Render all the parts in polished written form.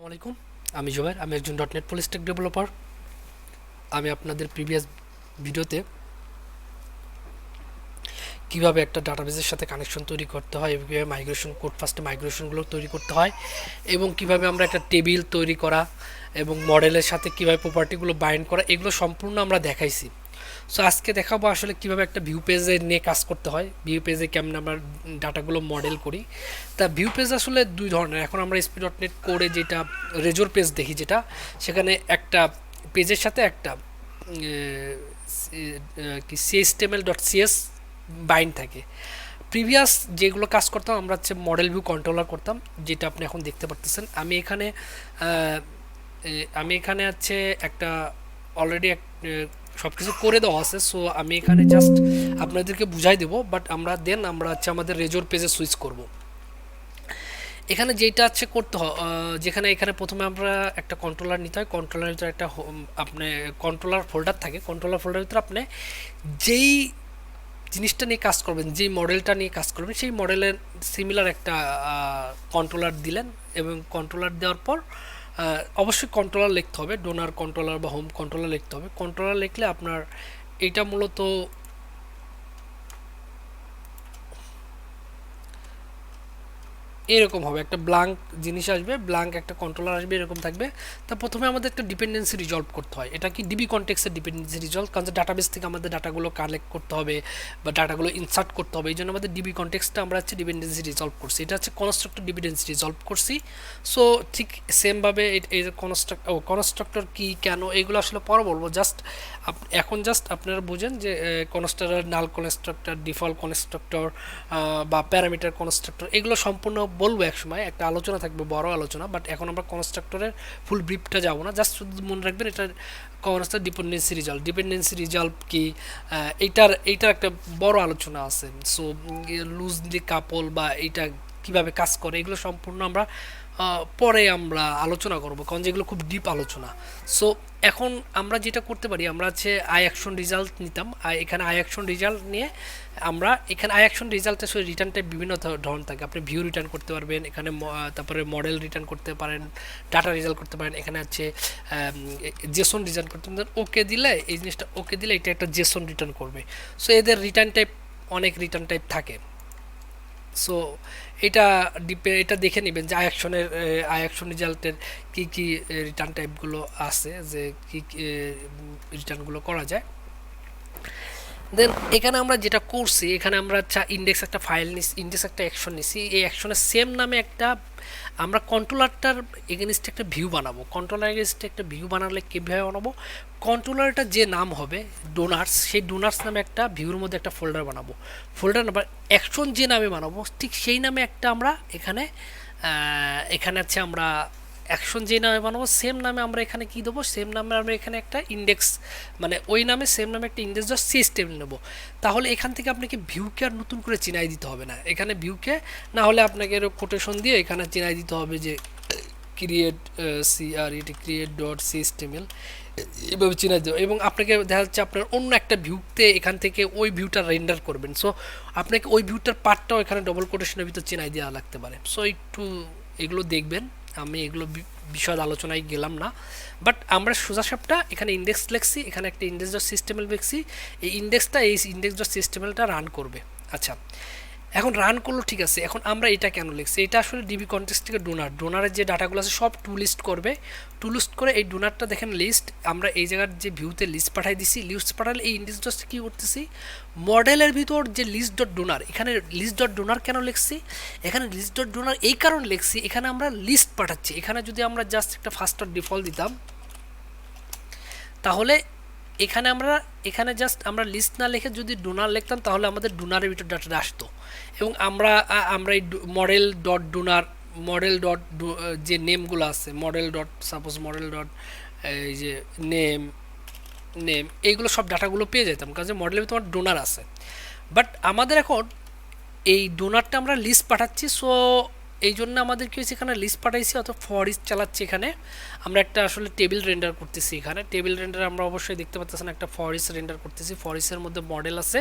আলাইকুম, আমি জুবাইর। আমি একজন ডটনেট ফুল স্ট্যাক ডেভেলপার। আমি আপনাদের প্রিভিয়াস ভিডিওতে কিভাবে একটা ডাটাবেসের সাথে কানেকশন তৈরি করতে হয় এবং কীভাবে মাইগ্রেশন কোড ফার্স্টে মাইগ্রেশনগুলো তৈরি করতে হয় এবং কিভাবে আমরা একটা টেবিল তৈরি করা এবং মডেলের সাথে কীভাবে প্রপার্টিগুলো বাইন্ড করা, এগুলো সম্পূর্ণ আমরা দেখাইছি। সো আজকে দেখাবো আসলে কীভাবে একটা ভিউ পেজে নিয়ে কাজ করতে হয়, ভিউ পেজে কেমন আমরা ডাটাগুলো মডেল করি। তা ভিউ পেজ আসলে দুই ধরনের। এখন আমরা এসপি ডট নেট কোডে যেটা রেজোর পেজ দেখি, যেটা সেখানে একটা পেজের সাথে একটা কি সিএসটিএমএল ডট সিএস বাইন্ড থাকে। প্রিভিয়াস যেগুলো কাজ করতাম আমরা হচ্ছে মডেল ভিউ কন্ট্রোলার করতাম, যেটা আপনি এখন দেখতে পারতেছেন। আমি এখানে হচ্ছে একটা অলরেডি সব কিছু করে দেওয়া আছে। সো আমি এখানে জাস্ট আপনাদেরকে বুঝাই দেবো, বাট আমরা হচ্ছে আমাদের রেজোর পেজে সুইচ করব। এখানে যেটা হচ্ছে করতে হয়, এখানে প্রথমে আমরা একটা কন্ট্রোলার নিতে হয়। কন্ট্রোলারের ভিতরে একটা আপনি কন্ট্রোলার ফোল্ডার থাকে। কন্ট্রোলার ফোল্ডারের ভিতরে আপনি যেই জিনিসটা নিয়ে কাজ করবেন, যেই মডেলটা নিয়ে কাজ করবেন, সেই মডেলের সিমিলার একটা কন্ট্রোলার দিলেন এবং কন্ট্রোলার দেওয়ার পর অবশ্যই কন্ট্রোলার লিখতে হবে, ডোনার কন্ট্রোলার বা হোম কন্ট্রোলার লিখতে হবে। কন্ট্রোলার লিখলে আপনার এটা মূলত এরকম হবে, একটা ব্ল্যাঙ্ক জিনিস আসবে, ব্ল্যাঙ্ক একটা কন্ট্রোলার আসবে, এরকম থাকবে। তা প্রথমে আমাদের একটা ডিপেন্ডেন্সি রিজলভ করতে হয়। এটা কি ডিবি কনটেক্সের ডিপেন্ডেন্সি রিজলভ, কারণ ডাটাবেস থেকে আমাদের ডাটাগুলো কালেক্ট করতে হবে বা ডাটাগুলো ইনসার্ট করতে হবে। এই জন্য আমাদের ডিবি কনটেক্সটা আমরা হচ্ছে ডিপেন্ডেন্সি রিজলভ করছি। এটা হচ্ছে কনস্ট্রাক্টর ডিপেন্ডেন্সি রিজলভ করছি। সো ঠিক সেমভাবে এই কনস্ট্রাক্টর কি, কেন, এগুলো আসলে পরে বলবো। এখন আপনারা বুঝেন যে কনস্ট্রাক্টর, নাল কনস্ট্রাক্টর, ডিফল্ট কনস্ট্রাক্টর বা প্যারামিটার কনস্ট্রাক্টর, এগুলো সম্পূর্ণ বলবো এক সময়, একটা আলোচনা থাকবে, বড় আলোচনা। বাট এখন আমরা কনস্ট্রাক্টরের ফুল ব্রিফটা যাব না, জাস্ট শুধু মনে রাখবেন এটা কনস্ট্রাক্টর ডিপেন্ডেন্সি রিজলভ কি, এইটার একটা বড় আলোচনা আছে। সো লুজলি কাপল বা এইটা কিভাবে কাজ করে, এগুলো সম্পূর্ণ আমরা পরে আমরা আলোচনা করব, কারণ যেগুলো খুব ডিপ আলোচনা। সো এখন আমরা যেটা করতে পারি, আমরা হচ্ছে আই অ্যাকশন রিজাল্ট নিতাম। এখানে আই অ্যাকশন রিজাল্ট নিয়ে আমরা এখানে আই অ্যাকশন রিজাল্টের আসলে রিটার্ন টাইপ বিভিন্ন ধরন থাকে। আপনি ভিউ রিটার্ন করতে পারবেন, এখানে তারপরে মডেল রিটার্ন করতে পারেন, ডাটা রেজাল্ট করতে পারেন, এখানে হচ্ছে জেসন রিটার্ন করতে পারেন। ওকে দিলে এই জিনিসটা ওকে দিলে এটা একটা জেসন রিটার্ন করবে। সো এদের রিটার্ন টাইপ, অনেক রিটার্ন টাইপ থাকে। সো এটা দেখে নেবেন যে আই অ্যাকশন রেজাল্টের কী কী রিটার্ন টাইপগুলো আছে, যে কী রিটার্নগুলো করা যায়। দেন এখানে আমরা যেটা করছি, এখানে আমরা ইন্ডেক্স একটা ফাইল নিছি, ইন্ডেক্স একটা অ্যাকশন নিছি। এই অ্যাকশনের সেম নামে একটা আমরা কন্ট্রোলারটার এগেনস্টে একটা ভিউ বানাবো। কন্ট্রোলার এগেনস্টে একটা ভিউ বানালে কীভাবে বানাবো, কন্ট্রোলারটা যে নাম হবে ডোনার্স, সেই ডোনার্স নামে একটা ভিউর মধ্যে একটা ফোল্ডার বানাবো। ফোল্ডার নাম্বার অ্যাকশন যে নামে বানাবো ঠিক সেই নামে একটা আমরা এখানে হচ্ছে আমরা অ্যাকশন যে নামে বানাবো সেম নামে আমরা এখানে কী দেবো, সেম নামে আমরা এখানে একটা ইন্ডেক্স, মানে ওই নামে সেম নামে একটা ইন্ডেক্স জাস্ট সিস্টেম নেবো। তাহলে এখান থেকে আপনাকে ভিউকে আর নতুন করে চিনাই দিতে হবে না। এখানে ভিউকে না হলে আপনাকে কোটেশন দিয়ে এখানে চিনাই দিতে হবে যে ক্রিয়েট ক্রিয়েট ডট সিস্টেমেল, এভাবে চিনাই দেবো। এবং আপনাকে দেখা যাচ্ছে আপনার অন্য একটা ভিউতে এখান থেকে ওই ভিউটা রেন্ডার করবেন। সো আপনাকে ওই ভিউটার পার্টটাও এখানে ডবল কোটেশনের ভিতর চিনাই দেওয়া লাগতে পারে। সো একটু এগুলো দেখবেন, আমি এগুলো বিশদ আলোচনায় গেলাম না। বাট আমরা সোজাসাপটা এখানে ইন্ডেক্স লিখছি, এখানে একটা ইন্ডেক্স ডট সিস্টেমেল লিখছি। এই ইন্ডেক্স ডট সিস্টেমেলটা রান করবে। আচ্ছা, এখন রান করলো, ঠিক আছে। এখন আমরা এটা কেন লিখছি, এটা আসলে ডিবি কনটেক্সট থেকে ডোনারের যে ডাটাগুলো আছে সব টু লিস্ট করবে। টু লিস্ট করে এই ডোনারটা দেখেন লিস্ট, আমরা এই জায়গার যে ভিউতে লিস্ট পাঠাই দিছি, লিস্ট পাঠালে এই ইন্ডেক্স ডট কী করতেছি, মডেলের ভিতর যে লিস্ট ডট ডোনার, এখানে লিস্ট ডট ডোনার কেন লিখছি, এখানে লিস্ট ডট ডোনার এই কারণ লিখছি, এখানে আমরা লিস্ট পাঠাচ্ছি। এখানে যদি আমরা জাস্ট একটা ফার্স্টার ডিফল্ট দিতাম, তাহলে এখানে জাস্ট আমরা লিস্ট না লিখে যদি ডোনার লিখতাম, তাহলে আমাদের ডোনারের ভিতর ডাটাটা আসতো। এবং আমরা এই মডেল ডট যে নেমগুলো আছে, model dot suppose model dot এই যে নেম এইগুলো সব ডাটাগুলো পেয়ে যেতাম, কারণ যে মডেলের ভিতরে ডোনার আছে। বাট আমাদের এখন এই ডোনারটা আমরা লিস্ট পাঠাচ্ছি। সো এই জন্য আমাদের কি হয়েছে, এখানে লিস্ট পাঠাইছি অথবা ফর ইচ চালাচ্ছি। এখানে আমরা একটা আসলে টেবিল রেন্ডার করতেছি। এখানে টেবিল রেন্ডার আমরা অবশ্যই দেখতে পাচ্ছেন একটা ফর ইচ রেন্ডার করতেছি। ফর ইচের মধ্যে মডেল আছে,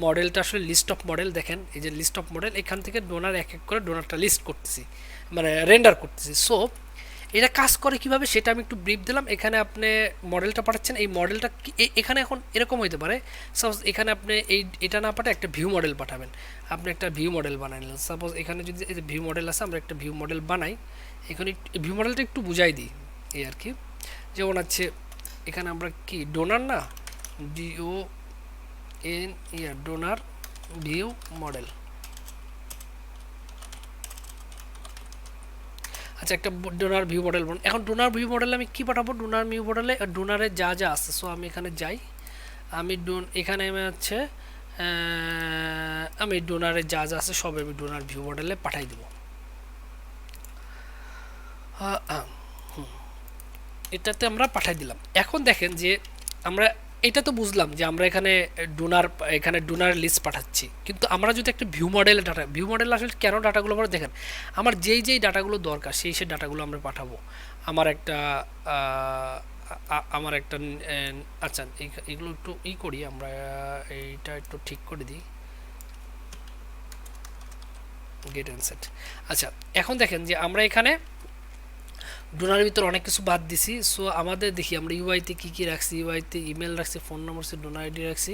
মডেলটা আসলে লিস্ট অফ মডেল, দেখেন এই যে লিস্ট অফ মডেল, এখান থেকে ডোনার এক এক করে ডোনারটা লিস্ট করতেছি, মানে রেন্ডার করতেছি। সো এটা কাজ করে কিভাবে সেটা আমি একটু ব্রিফ দিলাম। এখানে আপনি মডেলটা পাঠাচ্ছেন, এই মডেলটা এখানে এখন এরকম হতে পারে, সাপোজ এখানে আপনি এটা না পাঠায় একটা ভিউ মডেল পাঠাবেন, আপনি একটা ভিউ মডেল বানাই নিলেন। সাপোজ এখানে যদি এই যে ভিউ মডেল আছে, আমরা একটা ভিউ মডেল বানাই। এখানে ভিউ মডেলটা একটু বুঝাই দিই এই আর কি। যেমন আছে এখানে আমরা কি ডোনার না, ডিও এন ইয়ার ডোনার ভিউ মডেল। আচ্ছা, একটা ডোনার ভিউ মডেল এখন ডোনার ভিউ মডেলে আমি কি পাঠাবো, ডোনার ভিউ মডেলে ডোনারে যা যা আছে। সো আমি এখানে যাই, আমি এখানে আমি হচ্ছে আমি ডোনারে যা যা আছে সব আমি ডোনার ভিউ মডেলে পাঠাই দেবো। এটাতে আমরা পাঠাই দিলাম। এখন দেখেন যে আমরা এটা তো বুঝলাম যে আমরা এখানে ডোনার লিস্ট পাঠাচ্ছি, কিন্তু আমরা যদি একটা ভিউ মডেলে ভিউ মডেল আসলে কেন ডাটাগুলো আমরা দেখেন, আমার যেই ডাটাগুলো দরকার সেই ডাটাগুলো আমরা পাঠাবো। আমার একটা আমার একটা আচ্ছা, এগুলো একটু করি আমরা, এইটা একটু ঠিক করে দিই, গেট অ্যান্ড সেট। আচ্ছা, এখন দেখেন যে আমরা এখানে ডোনারের ভিতরে অনেক কিছু বাদ দিছি। সো আমাদের দেখি আমরা ইউআইতে কী কী রাখছি, ইউআইতে ইমেল রাখছি, ফোন নম্বর রাখছি, ডোনার আইডি রাখছি,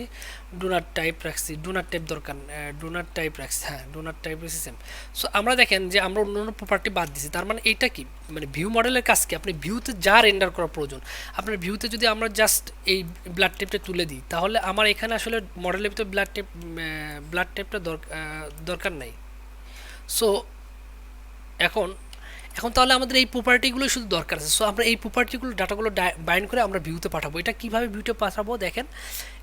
ডোনার টাইপ রাখছি, ডোনার টাইপ দরকার, ডোনার টাইপ রাখছি, হ্যাঁ ডোনার টাইপ রাখছি সেম। সো আমরা দেখেন যে আমরা অন্য অন্য প্রপার্টি বাদ দিছি, তার মানে এইটা কি, মানে ভিউ মডেলের কাজ কি, আপনি ভিউতে যা রেন্ডার করা প্রয়োজন, আপনার ভিউতে যদি আমরা জাস্ট এই ব্লাড টেপটা তুলে দিই, তাহলে আমার এখানে আসলে মডেলের ভিতরে ব্লাড টেপটা দরকার নাই। সো এখন এখন তাহলে আমাদের এই প্রপার্টিগুলো শুধু দরকার আছে। সো আমরা এই প্রপার্টিগুলো ডাটাগুলো বাইন্ড করে আমরা ভিউতে পাঠাবো। এটা কিভাবে ভিউতে পাঠাবো দেখেন,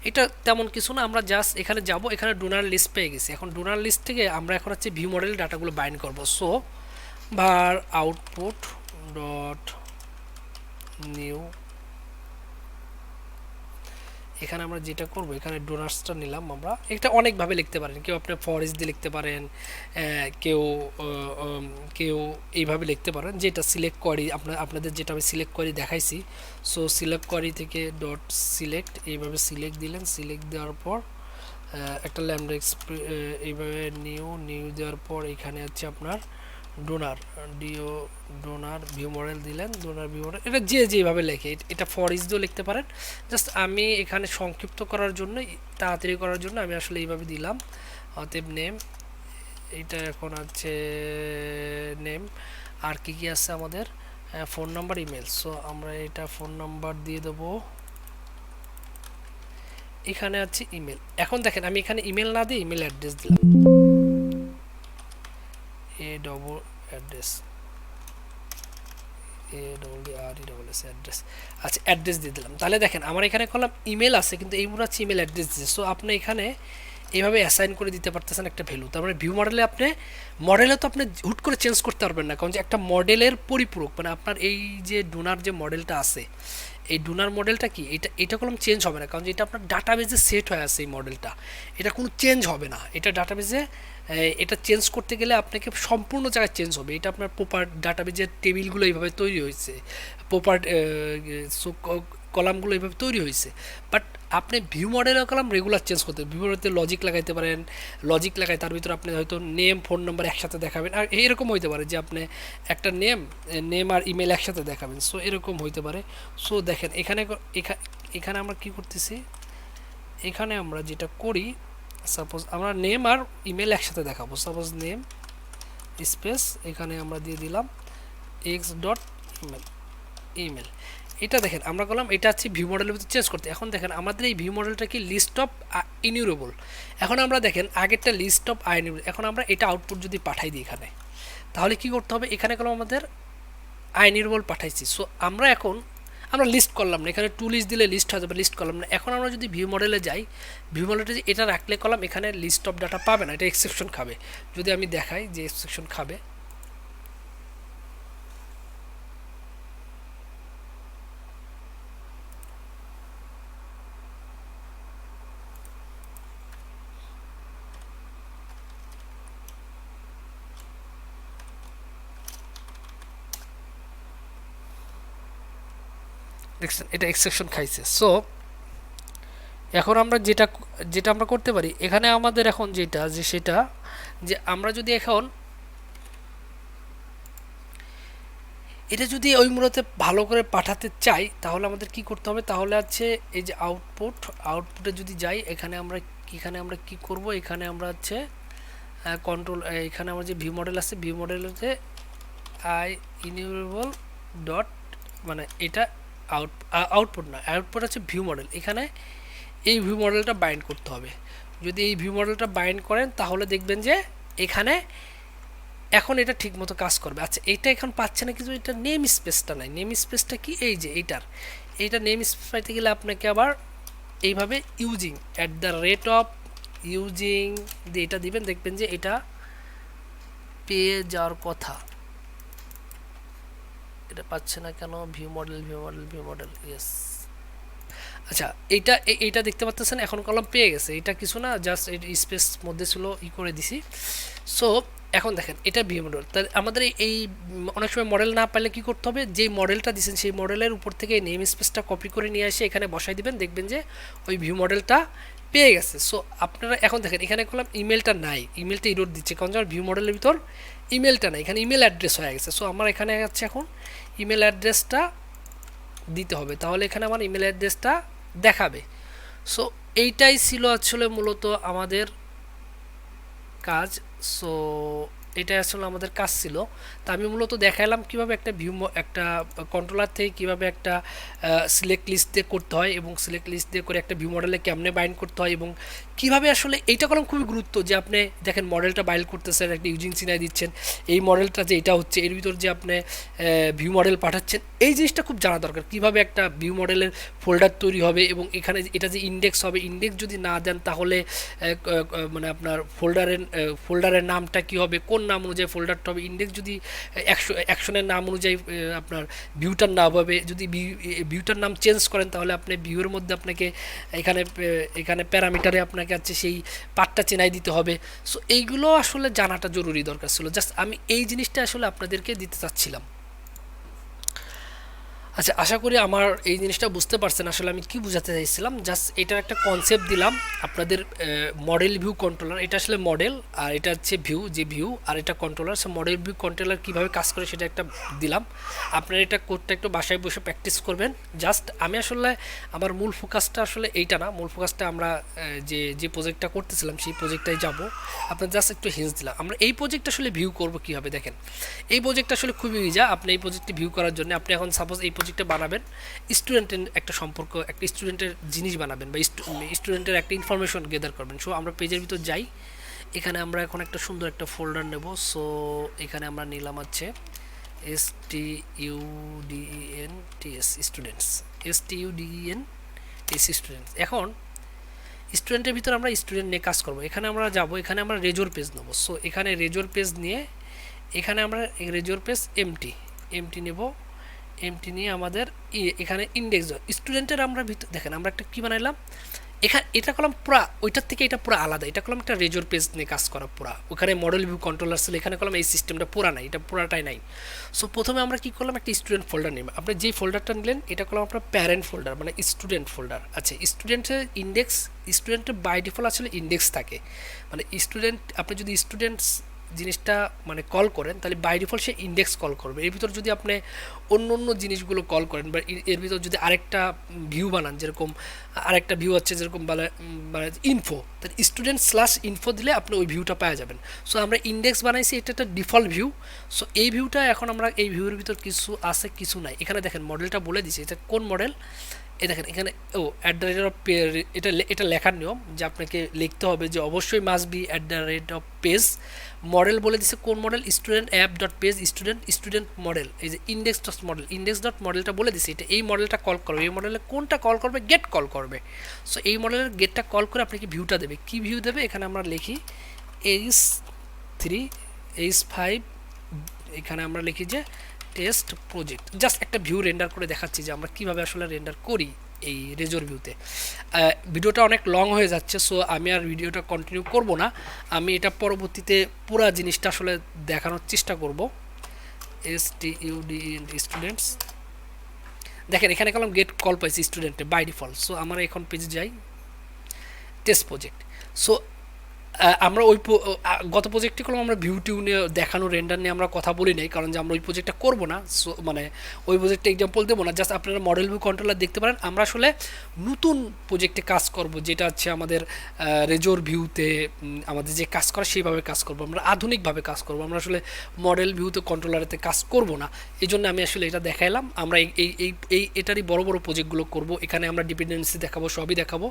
এটা তেমন কিছু না, আমরা জাস্ট এখানে যাব, এখানে ডোনার লিস্ট পেয়ে গেছি। এখন ডোনার লিস্ট থেকে আমরা এখন হচ্ছে ভিউ মডেল ডাটাগুলো বাইন্ড করব। So var output dot new, এখানে আমরা যেটা করব, এখানে ডোনার্সটা নিলাম আমরা। এটা অনেকভাবে লিখতে পারেন, কেউ আপনি ফরেস্ট দিয়ে লিখতে পারেন, কেউ কেউ এইভাবে লিখতে পারেন, যেটা সিলেক্ট করি আপনাদের যেটা আমি সিলেক্ট করি দেখাইছি। সো সিলেক্ট করি থেকে ডট সিলেক্ট, এইভাবে সিলেক্ট দিলেন, সিলেক্ট দেওয়ার পর একটা ল্যামডা এইভাবে নিউ দেওয়ার পর এখানে হচ্ছে আপনার ডোনার ডোনার ভিউ মডেল দিলেন, ডোনার ভিউ মডেল, এটা যেভাবে লেখে, এটা ফর ইজ দিয়েও লিখতে পারেন। জাস্ট আমি এখানে সংক্ষিপ্ত করার জন্য, তাড়াতাড়ি করার জন্য আমি আসলে এইভাবে দিলাম। অতএব নেম, এইটা এখন আছে নেম, আর কি কি আছে আমাদের, ফোন নাম্বার, ইমেল। সো আমরা এটা ফোন নাম্বার দিয়ে দেবো, এখানে আছে ইমেল। এখন দেখেন আমি এখানে ইমেল না দিয়ে ইমেল অ্যাড্রেস দিলাম, অ্যাড্রেস অ্যাড্রেস। আচ্ছা, অ্যাড্রেস দিয়ে দিলাম। তাহলে দেখেন আমার এখানে করলাম ইমেল আছে, কিন্তু এইগুলো হচ্ছে ইমেল অ্যাড্রেস দিচ্ছে। সো আপনি এখানে এইভাবে অ্যাসাইন করে দিতে পারতেছেন একটা ভ্যালু। তার মানে ভিউ মডেলে মডেলে তো আপনি হুট করে চেঞ্জ করতে পারবেন না, কারণ যে একটা মডেলের পরিপূরক, মানে আপনার এই যে ডোনার যে মডেলটা আছে, এই ডোনার মডেলটা কি, এটা কোনো চেঞ্জ হবে না, কারণ যে এটা আপনার ডাটাবেজে সেট হয়ে আছে এই মডেলটা, এটা কোনো চেঞ্জ হবে না। এটা ডাটাবেজে এটা চেঞ্জ করতে গেলে আপনাকে সম্পূর্ণ জায়গায় চেঞ্জ হবে। এটা আপনার প্রপার ডাটাবেজের টেবিলগুলো এইভাবে তৈরি হয়েছে, প্রপার কলামগুলো এইভাবে তৈরি হয়েছে। বাট আপনি ভিউ মডেলের কলাম রেগুলার চেঞ্জ করতে, ভিউ মডেলতে লজিক লাগাইতে পারেন, লজিক লাগাই তার ভিতরে আপনি হয়তো নেম ফোন নাম্বার একসাথে দেখাবেন, আর এরকম হইতে পারে যে আপনি একটা নেম আর ইমেল একসাথে দেখাবেন। সো এরকম হইতে পারে। সো দেখেন এখানে আমরা কি করতেছি, এখানে আমরা যেটা করি, সাপোজ আমরা নেম আর ইমেল একসাথে দেখাবো। সাপোজ নেম স্পেস, এখানে আমরা দিয়ে দিলাম এক্স ডট ইমেল। এটা দেখেন আমরা করলাম, এটা হচ্ছে ভিউ মডেলের ভিতরে চেঞ্জ করতে। এখন দেখেন আমাদের এই ভিউ মডেলটা কি লিস্ট অফ ইনিউরেবল। এখন আমরা দেখেন আগেরটা লিস্ট অফ আইনিউরেবল, এখন আমরা এটা আউটপুট যদি পাঠাই দিই এখানে, তাহলে কি করতে হবে, এখানে করলাম আমাদের আইনিউরেবল পাঠাইছি। সো আমরা লিস্ট করলাম না, এখানে টু লিস্ট দিলে লিস্ট হয়ে যাবে, লিস্ট করলাম না। এখন আমরা যদি ভিউ মডেলে যাই, ভিউ মডেলে এটা রাখলে করলাম, এখানে লিস্ট অফ ডাটা পাবে না, এটা এক্সেপশন খাবে। যদি আমি দেখাই যে এক্সেপশন খাবে, দেখছেন এটা এক্সেপশন খাইছে। সো এখন আমরা যেটা আমরা করতে পারি, এখানে আমাদের এখন সেটা যে আমরা যদি এখন এটা যদি ওই মূলতে ভালো করে পাঠাতে চাই তাহলে আমাদের কি করতে হবে, তাহলে আছে এই যে আউটপুটে যদি যাই এখানে আমরা কি করব, এখানে আমরা হচ্ছে কন্ট্রোল, এখানে আমার যে ভিউ মডেল আছে ভিউ মডেলেতে আই ইনিউরেবল ডট, মানে এটা আউটপুট না, আউটপুট আছে ভিউ মডেল, এখানে এই ভিউ মডেলটা বাইন্ড করতে হবে। যদি এই ভিউ মডেলটা বাইন্ড করেন তাহলে দেখবেন যে এখানে এখন এটা ঠিকমতো কাজ করবে। আচ্ছা এটা এখন পাচ্ছে না কিছু, এটা নেম স্পেসটা নাই, নেম স্পেসটা কি এই যে এইটা নেম স্পেস পাইতে গেলে আপনাকে আবার এইভাবে ইউজিং @ ইউজিং দিয়ে এটা দিবেন, দেখবেন যে এটা পেয়ে যাওয়ার কথা। এটা পাচ্ছে না কেন, ভিউ মডেল ইয়েস। আচ্ছা এইটা দেখতে পাচ্ছেন এখন কলম পেয়ে গেছে, এটা কিছু না, জাস্ট স্পেস মধ্যে ছিল করে দিছি। সো এখন দেখেন এটা ভিউ মডেল, তাহলে আমাদের এই অনেক সময় মডেল না পারলে কি করতে হবে, যে মডেলটা দিচ্ছেন সেই মডেলের উপর থেকে নেম স্পেসটা কপি করে নিয়ে এসে এখানে বসাই দিবেন, দেখবেন যে ওই ভিউ মডেলটা পেয়ে গেছে। সো আপনারা এখন দেখেন এখানে করলাম ইমেলটা নাই, ইমেলটা ইরোড দিচ্ছে কারণ যেমন ভিউ মডেলের ভিতর ইমেলটা নাই, এখানে ইমেল অ্যাড্রেস হয়ে গেছে। সো আমার এখানে আছে এখন ইমেল অ্যাড্রেসটা দিতে হবে, তাহলে এখানে আমার ইমেল অ্যাড্রেসটা দেখাবে। সো এইটাই ছিল আসলে মূলত আমাদের কাজ। সো এটাই আসলে আমাদের কাজ ছিল। তা আমি মূলত দেখাইলাম কিভাবে একটা কন্ট্রোলার থেকে কিভাবে একটা সিলেক্ট লিস্ট দিয়ে করতে হয় এবং সিলেক্ট লিস্ট দিয়ে করে একটা ভিউ মডেলে কেমনে বাইন্ড করতে হয় এবং কিভাবে আসলে এইটা করলাম খুবই গুরুত্ব, যে আপনি দেখেন মডেলটা বাইন্ড করতেছেন, একটা ইউজিং চিনাই দিচ্ছেন, এই মডেলটা যে এটা হচ্ছে এর ভিতর যে আপনি ভিউ মডেল পাঠাচ্ছেন, এই জিনিসটা খুব জানা দরকার, কিভাবে একটা ভিউ মডেলের ফোল্ডার তৈরি হবে এবং এখানে এটা যে ইন্ডেক্স হবে, ইন্ডেক্স যদি না দেন তাহলে মানে আপনার ফোল্ডারের নামটা কি হবে, কোন নাম অনুযায়ী ফোল্ডারটা হবে, ইন্ডেক্স যদি অ্যাকশনের নাম অনুযায়ী আপনার ভিউটার নাম হবে, যদি ভিউটার নাম চেঞ্জ করেন তাহলে আপনি ভিউয়ের মধ্যে আপনাকে এখানে প্যারামিটারে আপনাকে আছে সেই পার্টটা চেনাই দিতে হবে। সো এইগুলো আসলে জানাটা জরুরি দরকার ছিল, জাস্ট আমি এই জিনিসটা আসলে আপনাদেরকে দিতে চাচ্ছিলাম। আচ্ছা আশা করি আমার এই জিনিসটা বুঝতে পারছেন আসলে আমি কি বোঝাতে চাইছিলাম, জাস্ট এটার একটা কনসেপ্ট দিলাম আপনাদের। মডেল ভিউ কন্ট্রোলার, এটা আসলে মডেল আর এটা হচ্ছে ভিউ আর এটা controller. So model view controller কীভাবে কাজ করে সেটা একটা দিলাম, আপনারা এটা কোডটা একটু বাসায় বসে প্র্যাকটিস করবেন। জাস্ট আমি আসলে আমার মূল ফোকাসটা আসলে এইটা না, মূল ফোকাসটা আমরা যে প্রজেক্টটা করতেছিলাম সেই প্রজেক্টটাই যাব। আপনার জাস্ট একটু হিন্টস দিলাম, আমরা এই প্রজেক্ট আসলে ভিউ করব কীভাবে। দেখেন এই প্রজেক্ট আসলে খুবই ইজা, আপনি এই প্রজেক্টটি ভিউ করার জন্য আপনি এখন সাপোজ এই প্রজেক্টটা বানাবেন, স্টুডেন্টের একটা সম্পর্ক, একটা স্টুডেন্টের জিনিস বানাবেন বা স্টুডেন্টের একটা ইনফরমেশন গেদার করবেন। সো আমরা পেজের ভিতর যাই, এখানে আমরা এখন একটা সুন্দর একটা ফোল্ডার নেব। সো এখানে আমরা নিলাম হচ্ছে স্টুডেন্টস। এখন স্টুডেন্টের ভিতর আমরা স্টুডেন্ট নিয়ে কাজ করব, এখানে আমরা যাব, এখানে আমরা রেজোর পেজ নেব। সো এখানে রেজোর পেজ নিয়ে এখানে আমরা রেজোর পেজ এমটি নেব, এমটি নিয়ে আমাদের এখানে ইন্ডেক্স স্টুডেন্টের আমরা দেখেন আমরা একটা কী বানাইলাম, এখানে এটা করলাম পুরা ওইটার থেকে এটা পুরো আলাদা, এটা করলাম একটা রেজোর পেজ নিয়ে কাজ করা পুরা, ওখানে মডেল ভিউ কন্ট্রোলার ছিল, এখানে করলাম এই সিস্টেমটা পুরা নাই, এটা পুরাটাই নাই। সো প্রথমে আমরা কী করলাম, একটা স্টুডেন্ট ফোল্ডার নিলাম, আপনি যেই ফোল্ডারটা নিলেন এটা করলাম আপনার প্যারেন্ট ফোল্ডার মানে স্টুডেন্ট ফোল্ডার। আচ্ছা স্টুডেন্টের ইন্ডেক্স, স্টুডেন্টের বাই ডিফল্ট আসলে ইন্ডেক্স থাকে, মানে স্টুডেন্ট আপনি যদি স্টুডেন্টস জিনিসটা মানে কল করেন তাহলে বাই ডিফল্ট সে ইন্ডেক্স কল করবে। এর ভিতর যদি আপনি অন্য জিনিসগুলো কল করেন বা এর ভিতর যদি আরেকটা ভিউ বানান, যেরকম আরেকটা ভিউ আছে যেরকম মানে ইনফো, তাহলে স্টুডেন্ট/ইনফো দিলে আপনি ওই ভিউটা পাওয়া যাবেন। সো আমরা ইন্ডেক্স বানাইছি, এটা একটা ডিফল্ট ভিউ। সো এই ভিউটা এখন আমরা এই ভিউর ভিতর কিছু আছে কিছু নাই, এখানে দেখেন মডেলটা বলে দিছে এটা কোন মডেল। দেখেন এখানে এটা লেখার নিয়ম যে আপনাকে লিখতে হবে যে অবশ্যই মাস্ট বি @পেজ, মডেল বলে দিছে কোন model, student app dot page student model, এই যে ইন্ডেক্স ডট মডেলটা বলে দিছে, এটা এই মডেলটা কল করবে, এই মডেলে কোনটা কল করবে, গেট কল করবে। সো এই মডেলের গেটটা কল করে আপনাকে ভিউটা দেবে, কি ভিউ দেবে, এখানে আমরা লিখি H3 H5, এখানে আমরা লিখি যে টেস্ট প্রজেক্ট, জাস্ট একটা ভিউ রেন্ডার করে দেখাচ্ছি যে আমরা কিভাবে আসলে রেন্ডার করি এই রেজোর ভিউতে। ভিডিওটা অনেক লং হয়ে যাচ্ছে, সো আমি আর ভিডিওটা কন্টিনিউ করব না, আমি এটা পরবর্তীতে পুরো জিনিসটা আসলে দেখানোর চেষ্টা করব। স্টুডেন্টস দেখেন এখানে কলম গেট কল পাইছি স্টুডেন্টে বাই ডিফল্ট। সো আমরা এখন পেজে যাই টেস্ট প্রজেক্ট। সো আমরা ওই গত প্রজেক্টে করলাম আমরা ভিউ টিউ নিয়ে দেখানো রেন্ডার নিয়ে আমরা কথা বলি নাই, কারণ যে আমরা ওই প্রজেক্টটা করবো না। সো মানে ওই প্রজেক্টে এক্সাম্পল দেবো না, জাস্ট আপনারা মডেল ভিউ কন্ট্রোলার দেখতে পারেন। আমরা আসলে নতুন প্রজেক্টে কাজ করব, যেটা হচ্ছে আমাদের রেজোর ভিউতে আমাদের যে কাজ করা সেইভাবে কাজ করব, আমরা আধুনিকভাবে কাজ করব। আমরা আসলে মডেল ভিউতে কন্ট্রোলারেতে কাজ করব না। এই জন্য আমি আসলে এটা দেখাইলাম। আমরা এই এটারই বড় বড় প্রজেক্টগুলো করব, এখানে আমরা ডিপেন্ডেন্সি দেখাবো, সবই দেখাবো।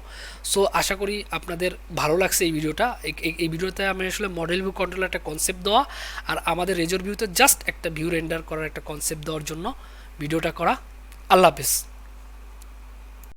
সো আশা করি আপনাদের ভালো লাগছে এই ভিডিওটা। এই ভিডিওতে আমি আসলে মডেল ভিউ কন্ট্রোলার একটা কনসেপ্ট দেওয়া আর আমাদের রেজোর ভিউতে জাস্ট একটা ভিউ রেন্ডার করার একটা কনসেপ্ট দেওয়ার জন্য ভিডিওটা করা। আল্লাহ হাফেজ।